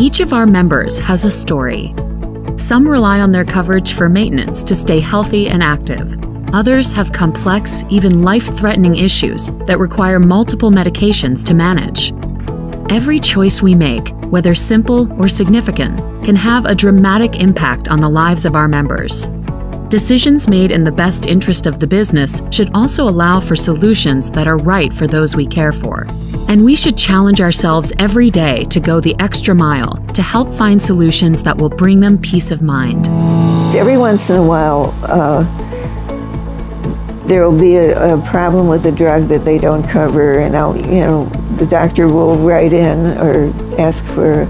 Each of our members has a story. Some rely on their coverage for maintenance to stay healthy and active. Others have complex, even life-threatening issues that require multiple medications to manage. Every choice we make, whether simple or significant, can have a dramatic impact on the lives of our members. Decisions made in the best interest of the business should also allow for solutions that are right for those we care for. And we should challenge ourselves every day to go the extra mile to help find solutions that will bring them peace of mind. Every once in a while, there will be a problem with a drug that they don't cover, and the doctor will write in or ask for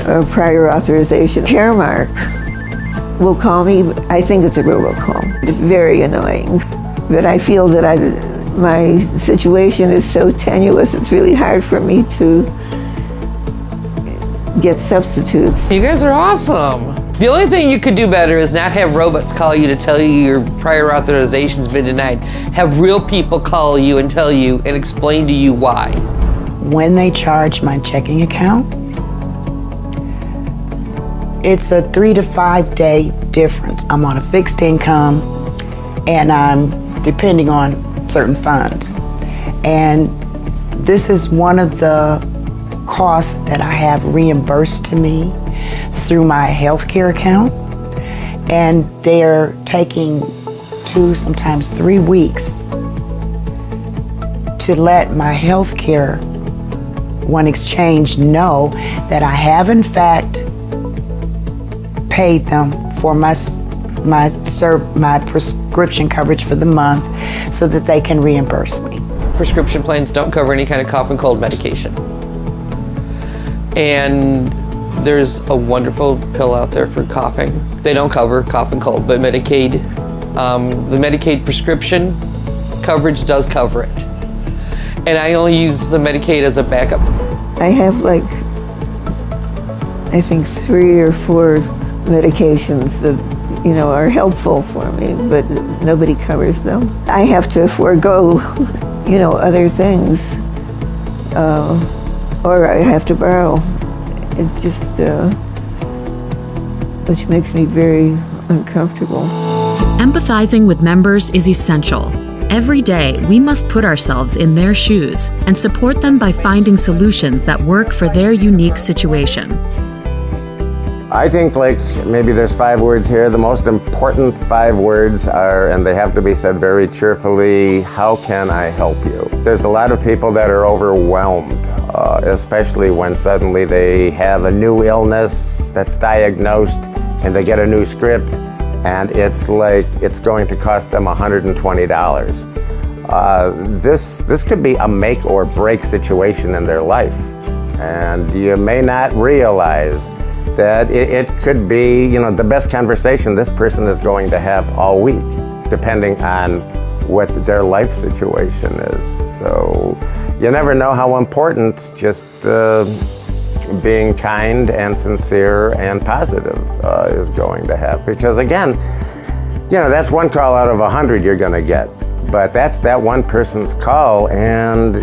a prior authorization. Caremark will call me. I think it's a robocall. It's very annoying, but I feel that my situation is so tenuous, it's really hard for me to get substitutes. You guys are awesome. The only thing you could do better is not have robots call you to tell you your prior authorization's been denied. Have real people call you and tell you and explain to you why. When they charge my checking account, it's a 3 to 5 day difference. I'm on a fixed income and I'm depending on certain funds. And this is one of the costs that I have reimbursed to me through my healthcare account. And they're taking 2, sometimes 3 weeks to let my healthcare One Exchange know that I have in fact paid them for my prescription coverage for the month so that they can reimburse me. Prescription plans don't cover any kind of cough and cold medication. And there's a wonderful pill out there for coughing. They don't cover cough and cold, but Medicaid, the Medicaid prescription coverage does cover it. And I only use the Medicaid as a backup. I have I think 3 or 4 medications that are helpful for me, but nobody covers them. I have to forego, other things, or I have to borrow. It's just, which makes me very uncomfortable. Empathizing with members is essential. Every day, we must put ourselves in their shoes and support them by finding solutions that work for their unique situation. I think maybe there's 5 words here. The most important 5 words are, and they have to be said very cheerfully, how can I help you? There's a lot of people that are overwhelmed, especially when suddenly they have a new illness that's diagnosed and they get a new script and it's going to cost them $120. This could be a make or break situation in their life, and you may not realize that it could be, the best conversation this person is going to have all week, depending on what their life situation is. So you never know how important just being kind and sincere and positive is going to have. Because again, that's 1 call out of 100 you're going to get. But that's that one person's call, and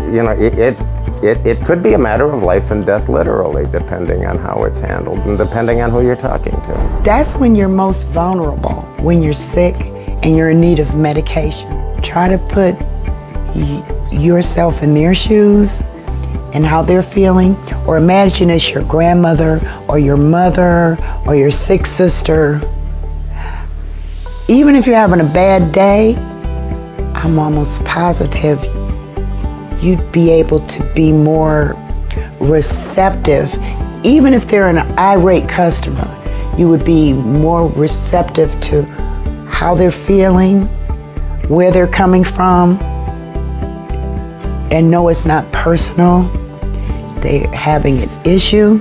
it could be a matter of life and death, literally, depending on how it's handled and depending on who you're talking to. That's when you're most vulnerable, when you're sick and you're in need of medication. Try to put yourself in their shoes and how they're feeling, or imagine it's your grandmother or your mother or your sick sister. Even if you're having a bad day, I'm almost positive you'd be able to be more receptive. Even if they're an irate customer, you would be more receptive to how they're feeling, where they're coming from, and know it's not personal. They're having an issue.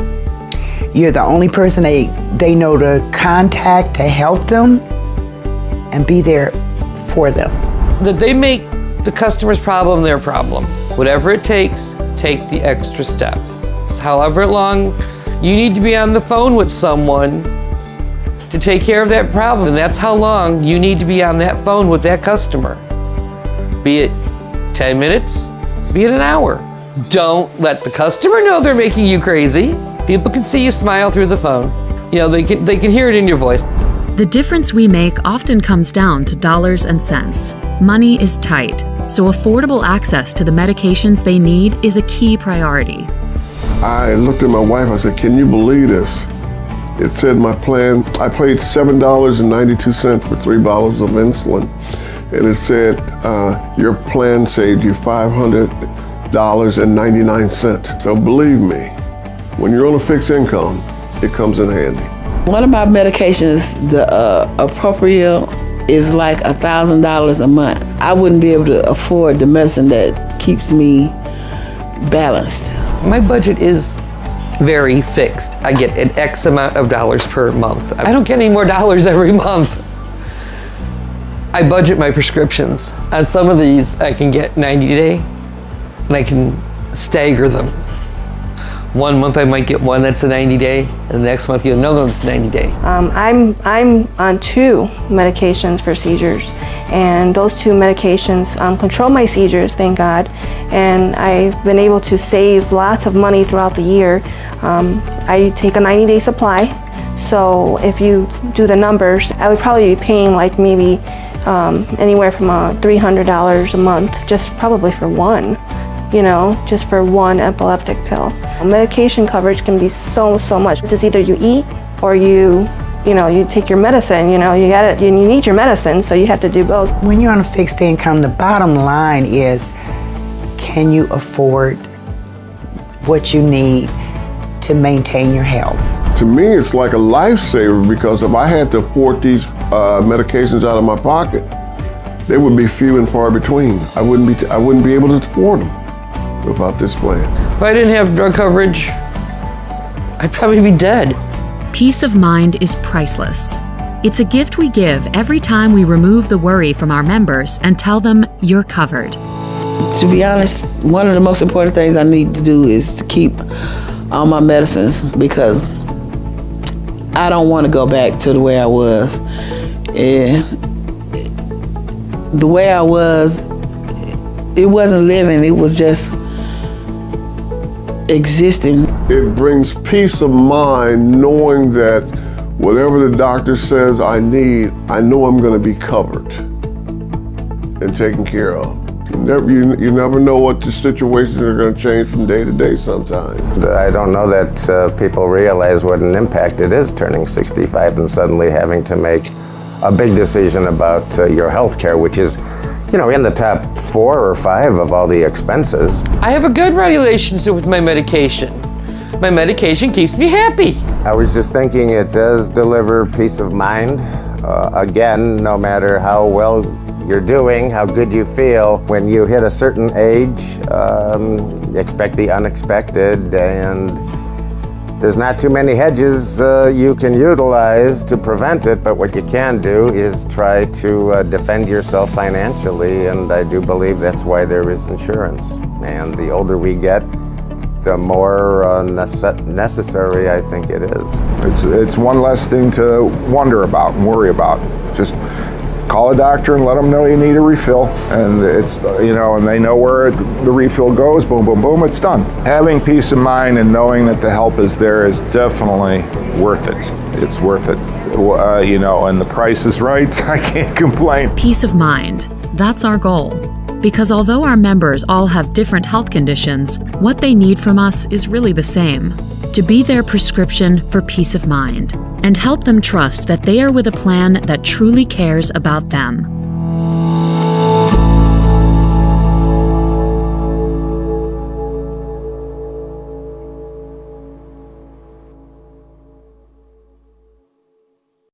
You're the only person they know to contact to help them and be there for them. That they make the customer's problem their problem. Whatever it takes, take the extra step. However long you need to be on the phone with someone to take care of that problem, and that's how long you need to be on that phone with that customer. Be it 10 minutes, be it an hour. Don't let the customer know they're making you crazy. People can see you smile through the phone. You know, they can hear it in your voice. The difference we make often comes down to dollars and cents. Money is tight, so affordable access to the medications they need is a key priority. I looked at my wife, I said, "Can you believe this?" It said my plan, I paid $7.92 for 3 bottles of insulin. And it said, your plan saved you $500.99. So believe me, when you're on a fixed income, it comes in handy. One of my medications, the Appropriate, is like $1,000 a month. I wouldn't be able to afford the medicine that keeps me balanced. My budget is very fixed. I get an X amount of dollars per month. I don't get any more dollars every month. I budget my prescriptions. On some of these, I can get 90-day, and I can stagger them. One month I might get one that's a 90-day, and the next month get another one that's a 90-day. I'm on 2 medications for seizures, and those 2 medications control my seizures, thank God. And I've been able to save lots of money throughout the year. I take a 90-day supply, so if you do the numbers, I would probably be paying like maybe anywhere from $300 a month, just probably for one. You know, just for one epileptic pill. Medication coverage can be so much. It's either you eat or you take your medicine. You know, you need your medicine, so you have to do both. When you're on a fixed income, the bottom line is, can you afford what you need to maintain your health? To me, it's like a lifesaver, because if I had to afford these medications out of my pocket, they would be few and far between. I wouldn't be able to afford them without this plan. If I didn't have drug coverage, I'd probably be dead. Peace of mind is priceless. It's a gift we give every time we remove the worry from our members and tell them you're covered. To be honest, one of the most important things I need to do is to keep all my medicines, because I don't want to go back to the way I was. The way I was, it wasn't living, it was just existing. It brings peace of mind knowing that whatever the doctor says I need, I know I'm going to be covered and taken care of. You never know what the situations are going to change from day to day sometimes. I don't know that people realize what an impact it is turning 65 and suddenly having to make a big decision about your health care, which is, you know, in the top 4 or 5 of all the expenses. I have a good relationship with my medication. My medication keeps me happy. I was just thinking it does deliver peace of mind. Again, no matter how well you're doing, how good you feel, when you hit a certain age, expect the unexpected, and there's not too many hedges you can utilize to prevent it, but what you can do is try to defend yourself financially, and I do believe that's why there is insurance. And the older we get, the more necessary I think it is. It's one less thing to wonder about and worry about. Just call a doctor and let them know you need a refill, and it's, you know, and they know where the refill goes. Boom, boom, boom, it's done. Having peace of mind and knowing that the help is there is definitely worth it. It's worth it, you know, and the price is right. I can't complain. Peace of mind. That's our goal. Because although our members all have different health conditions, what they need from us is really the same. To be their prescription for peace of mind and help them trust that they are with a plan that truly cares about them.